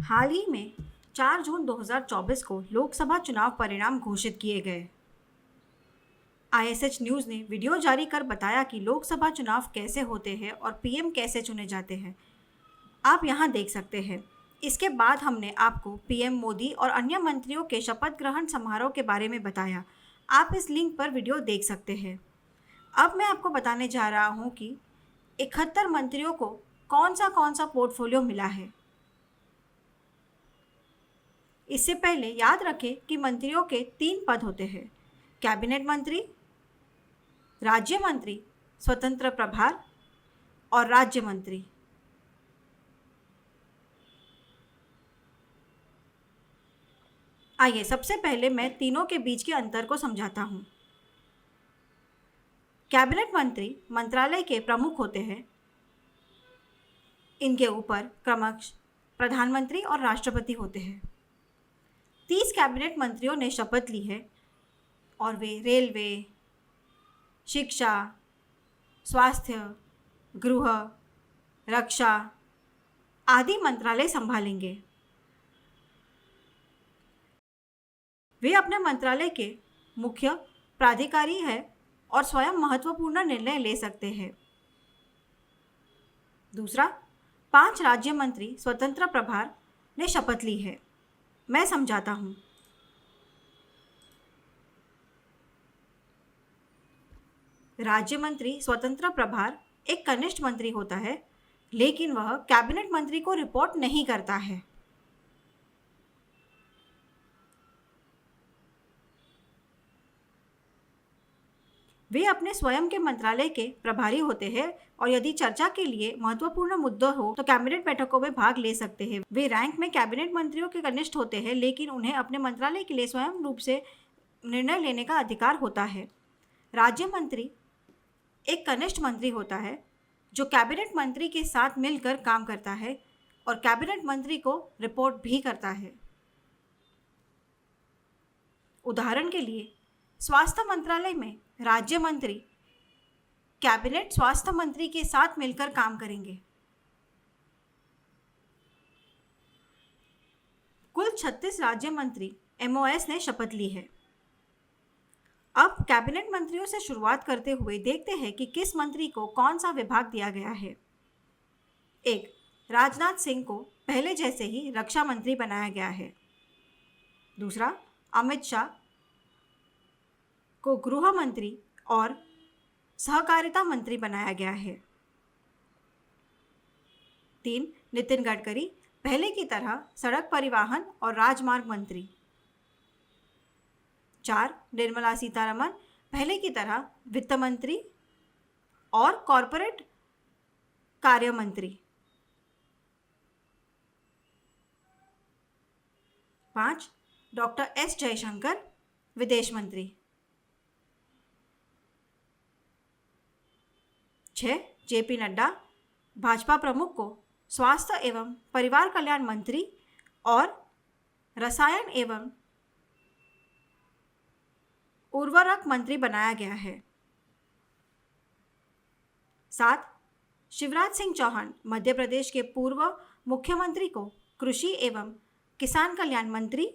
हाल ही में 4 जून 2024 को लोकसभा चुनाव परिणाम घोषित किए गए। आईएसएच न्यूज़ ने वीडियो जारी कर बताया कि लोकसभा चुनाव कैसे होते हैं और पीएम कैसे चुने जाते हैं। आप यहाँ देख सकते हैं। इसके बाद हमने आपको पीएम मोदी और अन्य मंत्रियों के शपथ ग्रहण समारोह के बारे में बताया। आप इस लिंक पर वीडियो देख सकते हैं। अब मैं आपको बताने जा रहा हूँ कि 71 मंत्रियों को कौन सा पोर्टफोलियो मिला है। इससे पहले याद रखें कि मंत्रियों के 3 पद होते हैं: कैबिनेट मंत्री, राज्य मंत्री, स्वतंत्र प्रभार और राज्य मंत्री। आइए सबसे पहले मैं तीनों के बीच के अंतर को समझाता हूँ। कैबिनेट मंत्री मंत्रालय के प्रमुख होते हैं। इनके ऊपर क्रमश प्रधानमंत्री और राष्ट्रपति होते हैं। 30 कैबिनेट मंत्रियों ने शपथ ली है और वे रेलवे, शिक्षा, स्वास्थ्य, गृह, रक्षा आदि मंत्रालय संभालेंगे। वे अपने मंत्रालय के मुख्य प्राधिकारी हैं और स्वयं महत्वपूर्ण निर्णय ले सकते हैं। दूसरा, 5 राज्य मंत्री स्वतंत्र प्रभार ने शपथ ली है। मैं समझाता हूँ। राज्य मंत्री स्वतंत्र प्रभार एक कनिष्ठ मंत्री होता है, लेकिन वह कैबिनेट मंत्री को रिपोर्ट नहीं करता है। वे अपने स्वयं के मंत्रालय के प्रभारी होते हैं और यदि चर्चा के लिए महत्वपूर्ण मुद्दा हो तो कैबिनेट बैठकों में भाग ले सकते हैं। वे रैंक में कैबिनेट मंत्रियों के कनिष्ठ होते हैं, लेकिन उन्हें अपने मंत्रालय के लिए स्वयं रूप से निर्णय लेने का अधिकार होता है। राज्य मंत्री एक कनिष्ठ मंत्री होता है जो कैबिनेट मंत्री के साथ मिलकर काम करता है और कैबिनेट मंत्री को रिपोर्ट भी करता है। उदाहरण के लिए स्वास्थ्य मंत्रालय में राज्य मंत्री कैबिनेट स्वास्थ्य मंत्री के साथ मिलकर काम करेंगे। कुल 36 राज्य मंत्री एमओएस ने शपथ ली है। अब कैबिनेट मंत्रियों से शुरुआत करते हुए देखते हैं कि किस मंत्री को कौन सा विभाग दिया गया है। 1. राजनाथ सिंह को पहले जैसे ही रक्षा मंत्री बनाया गया है। दूसरा, अमित शाह को गृह मंत्री और सहकारिता मंत्री बनाया गया है। 3. नितिन गडकरी पहले की तरह सड़क परिवहन और राजमार्ग मंत्री। 4. निर्मला सीतारमण पहले की तरह वित्त मंत्री और कॉरपोरेट कार्य मंत्री। 5. डॉक्टर एस जयशंकर विदेश मंत्री। 6. जेपी नड्डा भाजपा प्रमुख को स्वास्थ्य एवं परिवार कल्याण मंत्री और रसायन एवं उर्वरक मंत्री बनाया गया है। 7. शिवराज सिंह चौहान मध्य प्रदेश के पूर्व मुख्यमंत्री को कृषि एवं किसान कल्याण मंत्री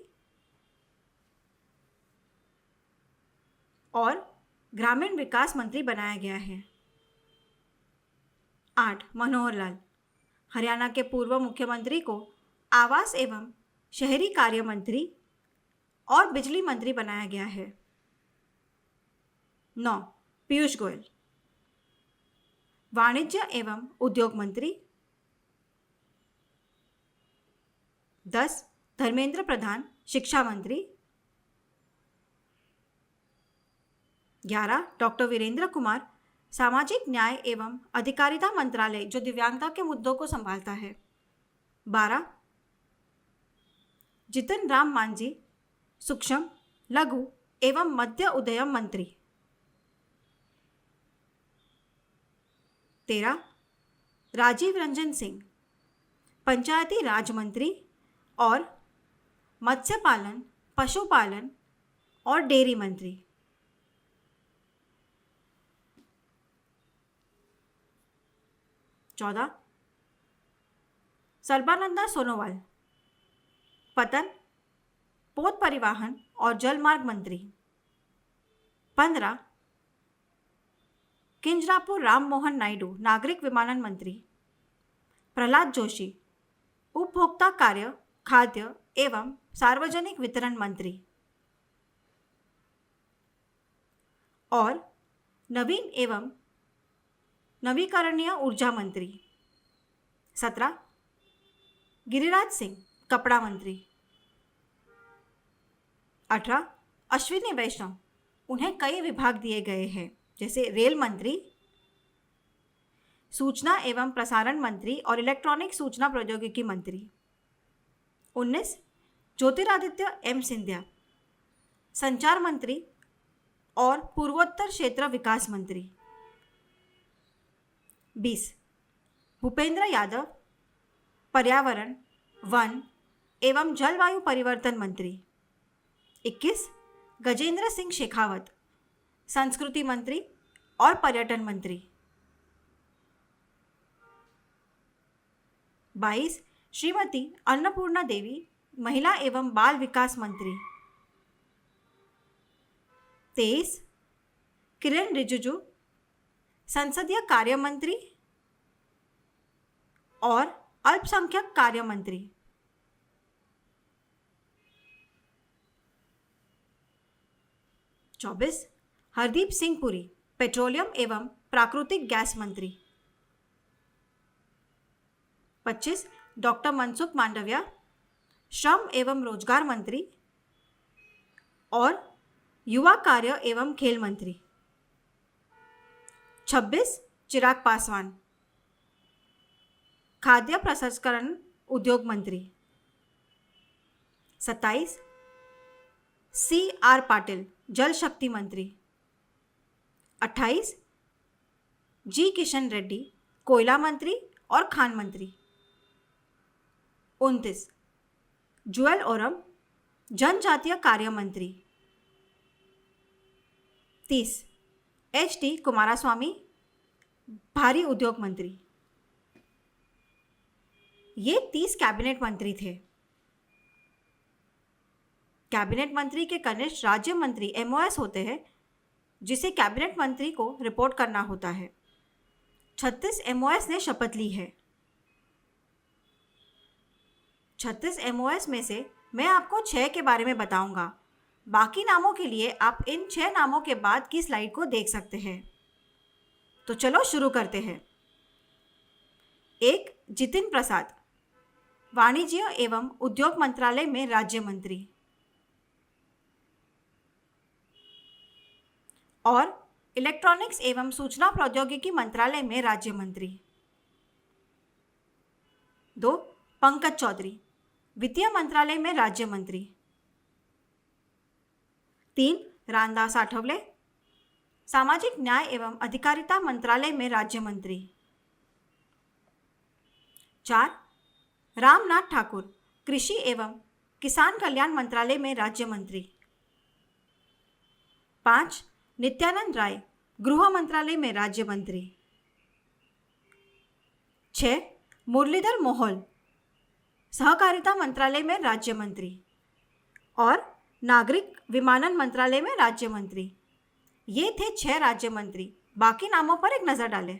और ग्रामीण विकास मंत्री बनाया गया है। 8. मनोहर लाल हरियाणा के पूर्व मुख्यमंत्री को आवास एवं शहरी कार्य मंत्री और बिजली मंत्री बनाया गया है। 9. पीयूष गोयल वाणिज्य एवं उद्योग मंत्री। 10. धर्मेंद्र प्रधान शिक्षा मंत्री। 11. डॉक्टर वीरेंद्र कुमार सामाजिक न्याय एवं अधिकारिता मंत्रालय जो दिव्यांगता के मुद्दों को संभालता है। 12. जितिन राम मांझी सूक्ष्म, लघु एवं मध्य उद्यम मंत्री। 13. राजीव रंजन सिंह पंचायती राज मंत्री और मत्स्य पालन, पशुपालन और डेयरी मंत्री। 14. सर्बानंदा सोनोवाल पतन, पोत परिवहन और जलमार्ग मंत्री। 15 किंजरापुर राम मोहन नायडू, नागरिक विमानन मंत्री। प्रहलाद जोशी, उपभोक्ता कार्य, खाद्य एवं सार्वजनिक वितरण मंत्री। और नवीन एवं नवीकरणीय ऊर्जा मंत्री। 17 गिरिराज सिंह, कपड़ा मंत्री। 18 अश्विनी वैष्णव, उन्हें कई विभाग दिए गए हैं, जैसे रेल मंत्री, सूचना एवं प्रसारण मंत्री और इलेक्ट्रॉनिक सूचना प्रौद्योगिकी मंत्री। 19 ज्योतिरादित्य एम सिंधिया, संचार मंत्री और पूर्वोत्तर क्षेत्र विकास मंत्री। 20 भूपेंद्र यादव, पर्यावरण, वन एवं जलवायु परिवर्तन मंत्री। 21 गजेंद्र सिंह शेखावत, संस्कृति मंत्री और पर्यटन मंत्री। 22 श्रीमती अन्नपूर्णा देवी, महिला एवं बाल विकास मंत्री। 23 किरण रिजिजू, संसदीय कार्य मंत्री और अल्पसंख्यक कार्य मंत्री। 24 हरदीप सिंह पुरी, पेट्रोलियम एवं प्राकृतिक गैस मंत्री। 25 डॉक्टर मनसुख मांडविया, श्रम एवं रोजगार मंत्री और युवा कार्य एवं खेल मंत्री। 26 चिराग पासवान, खाद्य प्रसंस्करण उद्योग मंत्री। 27 CR पाटिल, जल शक्ति मंत्री। 28 जी किशन रेड्डी, कोयला मंत्री और खान मंत्री। 29 जुएल ओरम, जनजातीय कार्य मंत्री। 30 HD कुमारस्वामी, भारी उद्योग मंत्री। ये 30 कैबिनेट मंत्री थे। कैबिनेट मंत्री के कनिष्ठ राज्य मंत्री MOS होते हैं, जिसे कैबिनेट मंत्री को रिपोर्ट करना होता है। 36 MOS ने शपथ ली है। 36 MOS में से मैं आपको 6 के बारे में बताऊंगा। बाकी नामों के लिए आप इन 6 नामों के बाद की स्लाइड को देख सकते हैं। तो चलो शुरू करते हैं। 1 जितिन प्रसाद, वाणिज्य एवं उद्योग मंत्रालय में राज्य मंत्री और इलेक्ट्रॉनिक्स एवं सूचना प्रौद्योगिकी मंत्रालय में राज्य मंत्री। 2 पंकज चौधरी, वित्तीय मंत्रालय में राज्य मंत्री। 3 रामदास आठवले, सामाजिक न्याय एवं अधिकारिता मंत्रालय में राज्य मंत्री। 4 रामनाथ ठाकुर, कृषि एवं किसान कल्याण मंत्रालय में राज्य मंत्री। 5 नित्यानंद राय, गृह मंत्रालय में राज्य मंत्री। 6 मुरलीधर मोहोल, सहकारिता मंत्रालय में राज्य मंत्री और नागरिक विमानन मंत्रालय में राज्य मंत्री। ये थे 6 राज्य मंत्री। बाकी नामों पर एक नजर डालें।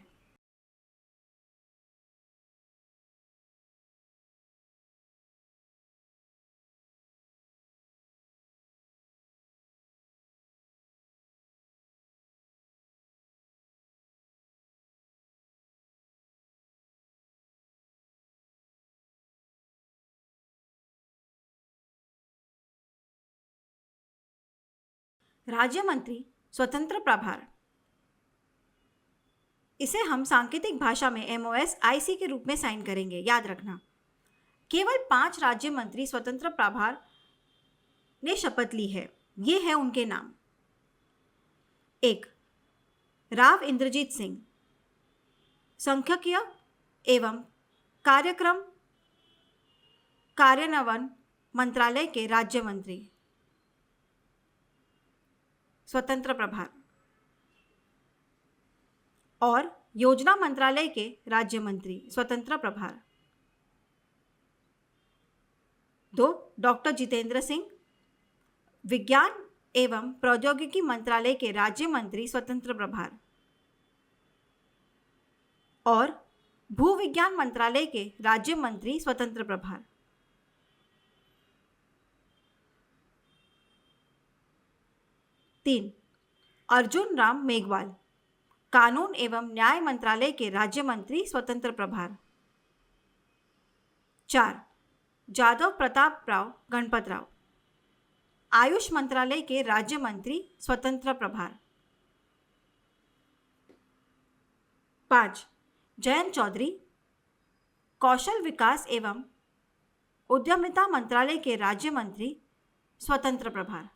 राज्य मंत्री स्वतंत्र प्रभार, इसे हम सांकेतिक भाषा में MOS IC के रूप में साइन करेंगे। याद रखना, केवल 5 राज्य मंत्री स्वतंत्र प्रभार ने शपथ ली है। ये है उनके नाम। 1 राव इंद्रजीत सिंह, सांख्यिकीय एवं कार्यक्रम कार्यान्वयन मंत्रालय के राज्य मंत्री, स्वतंत्र प्रभार और योजना मंत्रालय के राज्य मंत्री, स्वतंत्र प्रभार। 2. डॉक्टर जितेंद्र सिंह, विज्ञान एवं प्रौद्योगिकी मंत्रालय के राज्य मंत्री स्वतंत्र प्रभार। और भू विज्ञान मंत्रालय के राज्य मंत्री स्वतंत्र प्रभार। 3. अर्जुन राम मेघवाल, कानून एवं न्याय मंत्रालय के राज्य मंत्री स्वतंत्र प्रभार। 4. जादव प्रताप राव गणपत राव, आयुष मंत्रालय के राज्य मंत्री स्वतंत्र प्रभार। 5. जयंत चौधरी, कौशल विकास एवं उद्यमिता मंत्रालय के राज्य मंत्री स्वतंत्र प्रभार।